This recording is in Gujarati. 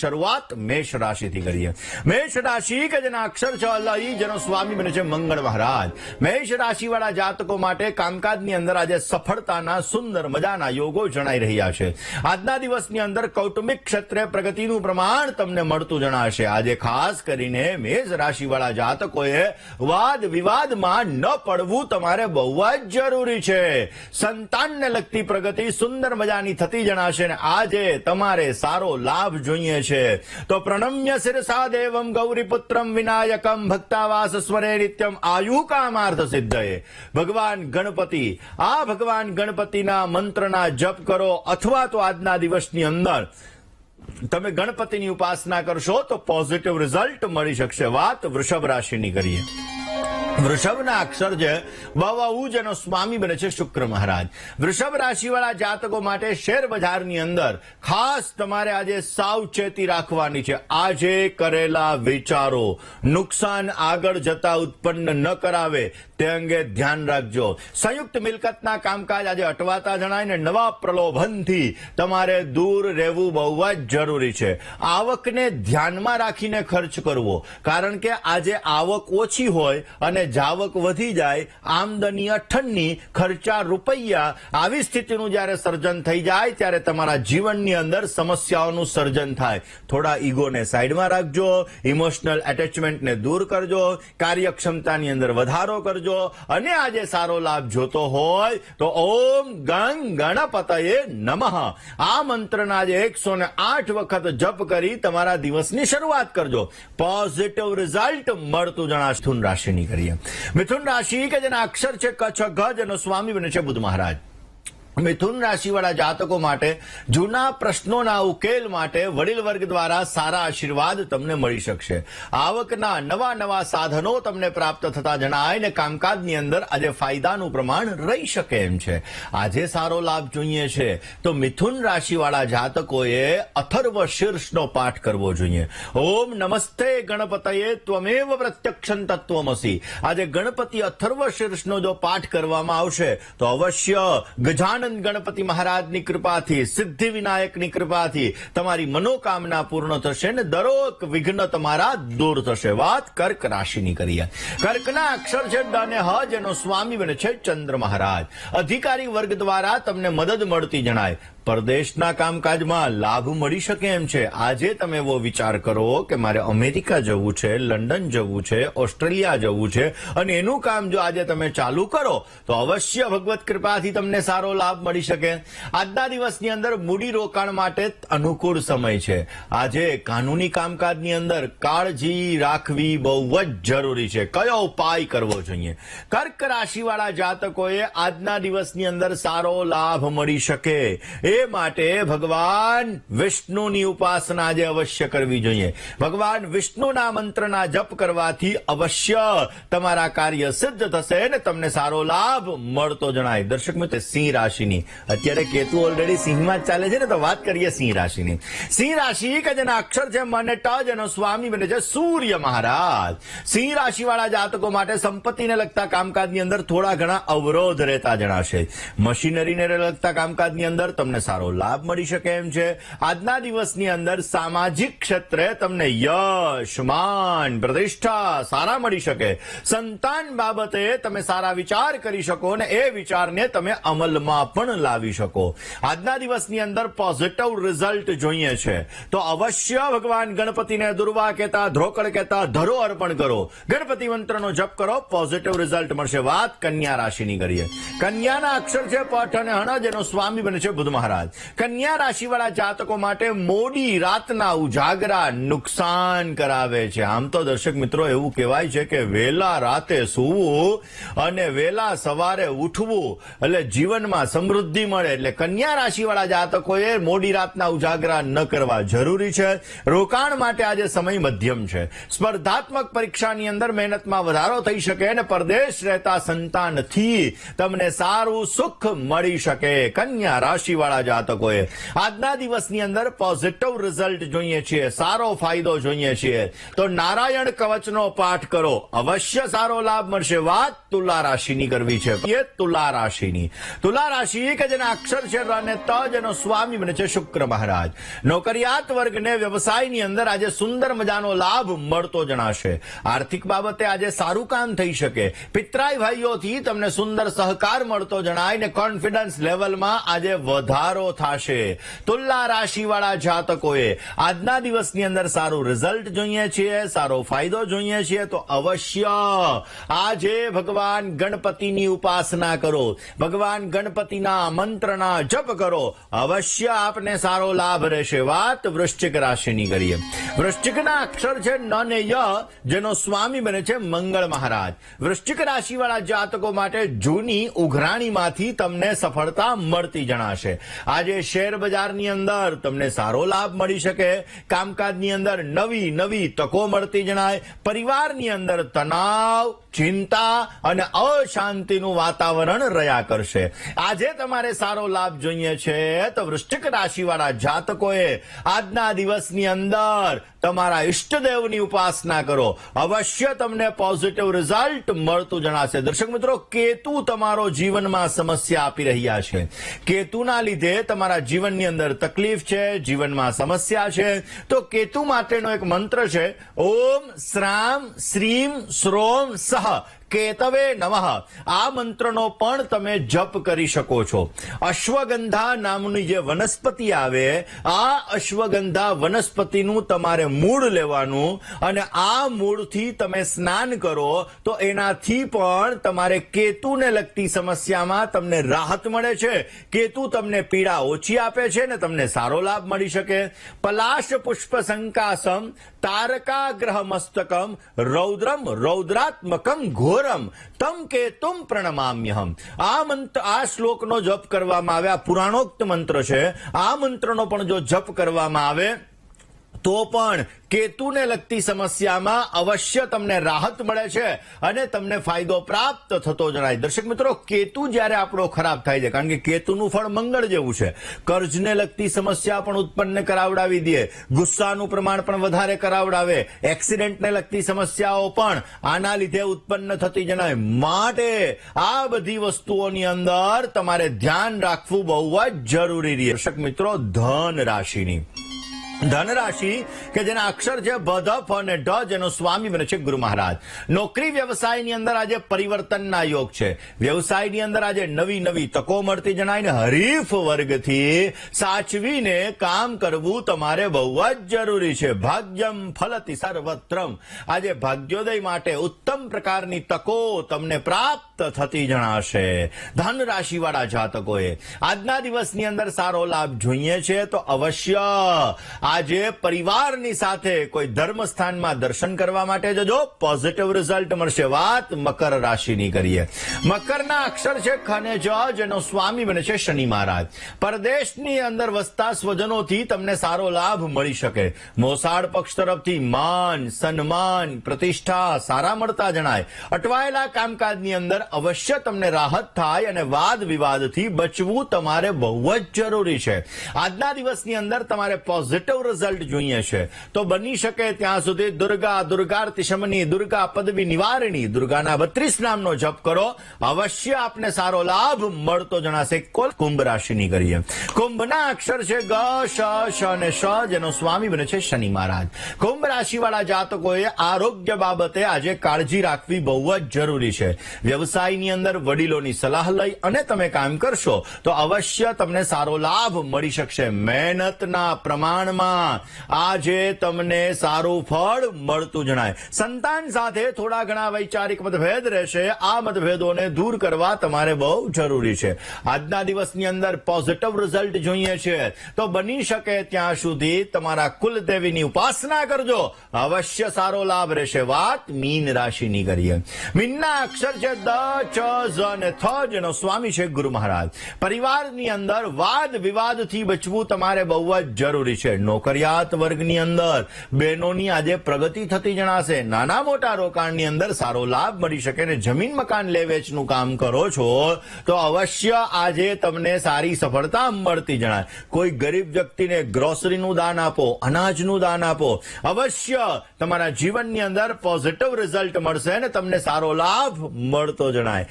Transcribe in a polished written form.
શરૂઆત મેષ રાશિથી કરીએ. મેષ રાશિ કે જેના અક્ષર છે અલઈ, જેનો સ્વામી બને છે મંગળ મહારાજ. મેષ રાશિવાળા જાતકો માટે કામકાજની અંદર આજે સફળતાના સુંદર મજાના યોગો જણાઈ રહ્યા છે. આજના દિવસની અંદર કૌટુંબિક ક્ષેત્રે પ્રગતિનું પ્રમાણ તમને મળતું જણાશે. આજે ખાસ કરીને મેષ રાશિવાળા જાતકોએ વાદ વિવાદમાં ન પડવું તમારે બહુ જ જરૂરી છે. સંતાનને લગતી પ્રગતિ સુંદર મજાની થતી જણાશે ને આજે તમારે સારો લાભ જોઈએ છે. તો પ્રણમ્ય શિરસા દેવમ ગૌરીપુત્રમ વિનાયકમ ભક્તાવાસ સ્વરે નિત્યમ આયુકામાર્થ સિદ્ધયે. ભગવાન ગણપતિ, આ ભગવાન ગણપતિના મંત્રના જપ કરો અથવા તો આજના દિવસની અંદર તમે ગણપતિની ઉપાસના કરશો તો પોઝિટિવ રિઝલ્ટ મળી શકશે. વાત વૃષભ રાશિની કરીએ. વૃષભના અક્ષર છે બહુ, જેનો સ્વામી બને છે શુક્ર મહારાજ. વૃષભ રાશિવાળા જાતકો માટે શેર બજારની અંદર ખાસ તમારે આજે સાવચેતી રાખવાની છે. આજે કરેલા વિચારો નુકસાન આગળ જતા ઉત્પન્ન ન કરાવે તે અંગે ધ્યાન રાખજો. સંયુક્ત મિલકતના કામકાજ આજે અટવાતા જણાય ને નવા પ્રલોભનથી તમારે દૂર રહેવું બહુ જ જરૂરી છે. આવકને ધ્યાનમાં રાખીને ખર્ચ કરવો, કારણ કે આજે આવક ઓછી હોય અને જાવક વધી જાય, આમદની અઠ્ઠની, ખર્ચા રૂપિયા, આવી સ્થિતિનું જયારે સર્જન થઈ જાય ત્યારે તમારા જીવનની અંદર સમસ્યાઓનું સર્જન થાય. થોડા ઈગોને સાઈડમાં રાખજો, ઇમોશનલ એટેચમેન્ટને દૂર કરજો, કાર્યક્ષમતાની અંદર વધારો કરજો અને આજે સારો લાભ જોતો હોય તો ઓમ ગંગ ગણપતયે નમઃ આ મંત્રના આજે 108 વખત જપ કરી તમારા દિવસની શરૂઆત કરજો. પોઝિટિવ રિઝલ્ટ મળતું જણાશે. મિથુન રાશિની કરીએ. મિથુન રાશિ કે જેના અક્ષર છે કચ્છ ગજ, એનો સ્વામી બને છે બુધ મહારાજ. મિથુન રાશિવાળા જાતકો માટે જૂના પ્રશ્નોના ઉકેલ માટે વડીલ વર્ગ દ્વારા સારા આશીર્વાદ તમને મળી શકશે. આવકના નવા સાધનો તમને પ્રાપ્ત થતા જણાય ને કામકાજની અંદર આજે ફાયદાનું પ્રમાણ રહી શકે એમ છે. આજે સારો લાભ જોઈએ છે તો મિથુન રાશિવાળા જાતકોએ અથર્વ શીર્ષનો પાઠ કરવો જોઈએ. ઓમ નમસ્તે ગણપતયે ત્વમેવ પ્રત્યક્ષં તત્વમસી. આજે ગણપતિ અથર્વ શીર્ષનો જો પાઠ કરવામાં આવશે તો અવશ્ય ગજાનન ગણપતિ મહારાજની કૃપાથી, સિદ્ધિ વિનાયકની કૃપાથી તમારી મનોકામના પૂર્ણ થશે ને દરેક વિઘ્ન તમારા દૂર થશે. વાત કર્ક રાશિની કરીએ. કર્કના અક્ષર છે ડ અને હ, જેનો સ્વામી બને છે ચંદ્ર મહારાજ. અધિકારી વર્ગ દ્વારા તમને મદદ મળતી જણાય. પરદેશના કામકાજમાં લાભ મળી શકે એમ છે. આજે તમે એવો વિચાર કરો કે મારે અમેરિકા જવું છે, લંડન જવું છે, ઓસ્ટ્રેલિયા જવું છે અને એનું કામ જો આજે તમે ચાલુ કરો તો અવશ્ય ભગવત કૃપાથી તમને સારો લાભ મળી શકે. આજના દિવસની અંદર મૂડી રોકાણ માટે અનુકૂળ સમય છે. આજે કાનૂની કામકાજની અંદર કાળજી રાખવી બહુ જ જરૂરી છે. કયો ઉપાય કરવો જોઈએ? કર્ક રાશિવાળા જાતકોએ આજના દિવસની અંદર સારો લાભ મળી શકે એ માટે ભગવાન વિષ્ણુની ઉપાસના આજે અવશ્ય કરવી જોઈએ. ભગવાન વિષ્ણુના મંત્રના જપ કરવાથી અવશ્ય તમારા કાર્ય સિદ્ધ થશે ને તમને સારો લાભ મળતો જણાય. દર્શક મિત્રો, સિંહ રાશિની અત્યારે કેતુ ઓલરેડી સિંહમાં જ ચાલે છે ને, તો વાત કરીએ સિંહ રાશિની. સિંહ રાશિ કે જેના અક્ષર છે મ અને ટ, જેનો સ્વામી બને છે સૂર્ય મહારાજ. સિંહ રાશિવાળા જાતકો માટે સંપત્તિને લગતા કામકાજની અંદર થોડા ઘણા અવરોધ રહેતા જણાશે. મશીનરીને લગતા કામકાજની અંદર તમને સારો લાભ મળી શકે એમ છે. આજના દિવસની અંદર સામાજિક ક્ષેત્રે તમને યશ, માન, પ્રતિષ્ઠા સારા મળી શકે. સંતાન બાબતે તમે સારા વિચાર કરી શકો અને એ વિચારને તમે અમલમાં પણ લાવી શકો. આજના દિવસની અંદર પોઝિટિવ રિઝલ્ટ જોઈએ છે તો અવશ્ય ભગવાન ગણપતિને દુર્વા કહેતા, ધ્રોકળ કહેતા ધરો અર્પણ કરો. ગણપતિ મંત્રનો જપ કરો, પોઝિટિવ રિઝલ્ટ મળશે. વાત કન્યા રાશિની કરીએ. કન્યાના અક્ષર છે પઠ અને હણ, જેનો સ્વામી બને છે બુધ મહારાજ. કન્યા રાશિવાળા જાતકો માટે મોડી રાતના ઉજાગરા નુકસાન કરાવે છે. આમ તો દર્શક મિત્રો એવું કહેવાય છે કે વહેલા રાતે સૂવું અને વહેલા સવારે ઉઠવું એટલે જીવનમાં સમૃદ્ધિ મળે. એટલે કન્યા રાશિવાળા જાતકોએ મોડી રાતના ઉજાગરા ન કરવા જરૂરી છે. રોકાણ માટે આજે સમય મધ્યમ છે. સ્પર્ધાત્મક પરીક્ષાની અંદર મહેનતમાં વધારો થઈ શકે અને પરદેશ રહેતા સંતાનથી તમને સારું સુખ મળી શકે. કન્યા રાશિવાળા જાતકોએ આજના દિવસની અંદર પોઝિટિવ રિઝલ્ટ જોઈએ છીએ, સારો ફાયદો જોઈએ છીએ, તો નારાયણ કવચનો પાઠ કરો, અવશ્ય સારો લાભ મળશે. વાત તુલા રાશિની કરવી છે. એ તુલા રાશિની. તુલા રાશિ કે જેના અક્ષર છે ર અને ત, જેનો સ્વામી બને છે શુક્ર મહારાજ. નોકરિયાત વર્ગને વ્યવસાયની અંદર આજે સુંદર મજાનો લાભ મળતો જણાશે. આર્થિક બાબતે આજે સારું કામ થઈ શકે. પિતરાઈ ભાઈઓથી તમને સુંદર સહકાર મળતો જણાય ને કોન્ફિડન્સ લેવલમાં આજે વધારો થશે. તુલા રાશિવાળા જાતકોએ આજના દિવસની અંદર સારું રિઝલ્ટ જોઈએ છીએ, સારો ફાયદો જોઈએ છીએ, તો અવશ્ય આજે ભગવાન ગણપતિની ઉપાસના કરો, ભગવાન ગણપતિના મંત્રના જપ કરો, અવશ્ય આપને સારો લાભ રહેશે. વાત વૃશ્ચિક રાશિની કરીએ. વૃશ્ચિકના અક્ષર છે ન ને ય, જેનો સ્વામી બને છે મંગળ મહારાજ. વૃશ્ચિક રાશિવાળા જાતકો માટે જૂની ઉઘરાણીમાંથી તમને સફળતા મળતી જણાશે. આજે શેર બજારની અંદર તમને સારો લાભ મળી શકે. કામકાજની અંદર નવી નવી તકો મળતી જણાય. પરિવારની અંદર તણાવ, ચિંતા અને અશાંતિનું વાતાવરણ રહ્યા કરશે. આજે તમારે સારો લાભ જોઈએ છે તો વૃશ્ચિક રાશિવાળા જાતકોએ આજના દિવસની અંદર તમારા ઈષ્ટદેવની ઉપાસના કરો, અવશ્ય તમને પોઝિટિવ રિઝલ્ટ મળતું જણાશે. દર્શક મિત્રો, કેતુ તમારો જીવનમાં સમસ્યા આપી રહ્યા છે. કેતુના લીધે તમારા જીવનની અંદર તકલીફ છે, જીવનમાં સમસ્યા છે, તો કેતુ માટેનો એક મંત્ર છે, ઓમ શ્રામ શ્રીમ શ્રોમ સહ કેતવે નમઃ. આ મંત્રનો પણ તમે જપ કરી શકો છો. અશ્વગંધા નામની જે વનસ્પતિ આવે, આ અશ્વગંધા વનસ્પતિનું તમારે મૂળ લેવાનું અને આ મૂળથી તમે સ્નાન કરો તો એનાથી પણ તમારે કેતુને લગતી સમસ્યામાં તમને રાહત મળે છે. કેતુ તમને પીડા ઓછી આપે છે ને તમને સારો લાભ મળી શકે. પલાશ પુષ્પ સંકાસમ તારકાગ્રહ મસ્તકમ રૌદ્રમ રૌદ્રાત્મકમ ઘોરમ તમ કેતુમ પ્રણમામ્યહમ. આ શ્લોકનો જપ કરવામાં આવે, આ પુરાણોક્ત મંત્ર છે. આ મંત્રનો પણ જો જપ કરવામાં આવે તો પણ કેતુને લગતી સમસ્યામાં અવશ્ય તમને રાહત મળે છે અને તમને ફાયદો પ્રાપ્ત થતો જણાય. દર્શક મિત્રો, કેતુ જ્યારે આપણો ખરાબ થાય છે, કારણ કે કેતુનું ફળ મંગળ જેવું છે, કર્જને લગતી સમસ્યા પણ ઉત્પન્ન કરાવડાવી દે, ગુસ્સાનું પ્રમાણ પણ વધારે કરાવડાવે, એક્સિડન્ટને લગતી સમસ્યાઓ પણ આના લીધે ઉત્પન્ન થતી જણાય. માટે આ બધી વસ્તુઓની અંદર તમારે ધ્યાન રાખવું બહુ જ જરૂરી છે. દર્શક મિત્રો, ધન રાશિની. ધન રાશિ કે જેના અક્ષર છે ભ, ધ, ફ અને ઢ, જેનો સ્વામી બને છે ગુરુ મહારાજ. નોકરી વ્યવસાયની અંદર આજે પરિવર્તનના યોગ છે. વ્યવસાયની અંદર આજે નવી નવી તકો મળતી જણાય ને હરીફ વર્ગથી સાચવીને કામ કરવું તમારે બહુ જ જરૂરી છે. ભાગ્યમ ફલતિ સર્વત્રમ. આજે ભાગ્યોદય માટે ઉત્તમ પ્રકારની તકો તમને પ્રાપ્ત થતી જણાશે. ધન રાશિવાળા જાતકોએ આજના દિવસની અંદર સારો લાભ જોઈએ છે તો અવશ્ય આજે પરિવારની સાથે કોઈ ધર્મસ્થાનમાં દર્શન કરવા માટે જજો, પોઝિટિવ રિઝલ્ટ મળશે. વાત મકર રાશિની કરીએ. મકરના અક્ષર છે ખ અને જ, જેનો સ્વામી બને છે શનિ મહારાજ. પરદેશની અંદર વસતા સ્વજનોથી તમને સારો લાભ મળી શકે. મોસાળ પક્ષ તરફથી માન, સન્માન, પ્રતિષ્ઠા સારા મળતા જણાય. અટવાયેલા કામકાજની અંદર અવશ્ય તમને રાહત થાય અને વાદ વિવાદથી બચવું તમારે બહુ જ જરૂરી છે. આજના દિવસની અંદર તમારે પોઝિટિવ રિઝલ્ટ જોઈએ છે તો બની શકે ત્યાં સુધી દુર્ગા, દુર્ગાર્તિશમની, દુર્ગા પદવી નિવારણી, દુર્ગાના 32 નામનો જપ કરો, અવશ્ય આપને સારો લાભ મળતો જણાશે. કુંભ રાશિની કરીએ. કુંભના અક્ષર છે ગ, શ, શ અને શ, જેનો સ્વામી બને છે શનિ મહારાજ. કુંભ રાશિવાળા જાતકોએ આરોગ્ય બાબતે આજે કાળજી રાખવી બહુ જ જરૂરી છે. વ્યવસાયની અંદર વડીલોની સલાહ લઈ અને તમે કામ કરશો તો અવશ્ય તમને સારો લાભ મળી શકશે. મહેનતના પ્રમાણમાં આજે તમને સારું ફળ મળતું જણાય. સંતાન સાથે થોડા ઘણા વૈચારિક મતભેદ રહેશે. આ મતભેદોને દૂર કરવા તમારે બહુ જરૂરી છે. આજના દિવસની અંદર પોઝિટિવ રિઝલ્ટ જોઈએ છે તો બની શકે ત્યાં સુધી તમારા કુલદેવીની ઉપાસના કરજો, અવશ્ય સારો લાભ રહેશે. વાત મીન રાશિની કરીએ. મીનના અક્ષર છે દ, ચ ઝ અને થ જેનો સ્વામી છે ગુરુ મહારાજ. પરિવારની અંદર વાદ વિવાદથી બચવું તમારે બહુ જ જરૂરી છે. નોકરિયાત વર્ગની અંદર બહેનોની આજે પ્રગતિ થતી જણાશે. નાના મોટા રોકાણની અંદર સારો લાભ મળી શકે ને જમીન મકાન લે વેચનું કામ કરો છો તો અવશ્ય આજે તમને સારી સફળતા મળતી જણાય. કોઈ ગરીબ વ્યક્તિને ગ્રોસરીનું દાન આપો, અનાજનું દાન આપો, અવશ્ય તમારા જીવનની અંદર પોઝિટિવ રિઝલ્ટ મળશે ને તમને સારો લાભ મળતો જણાય.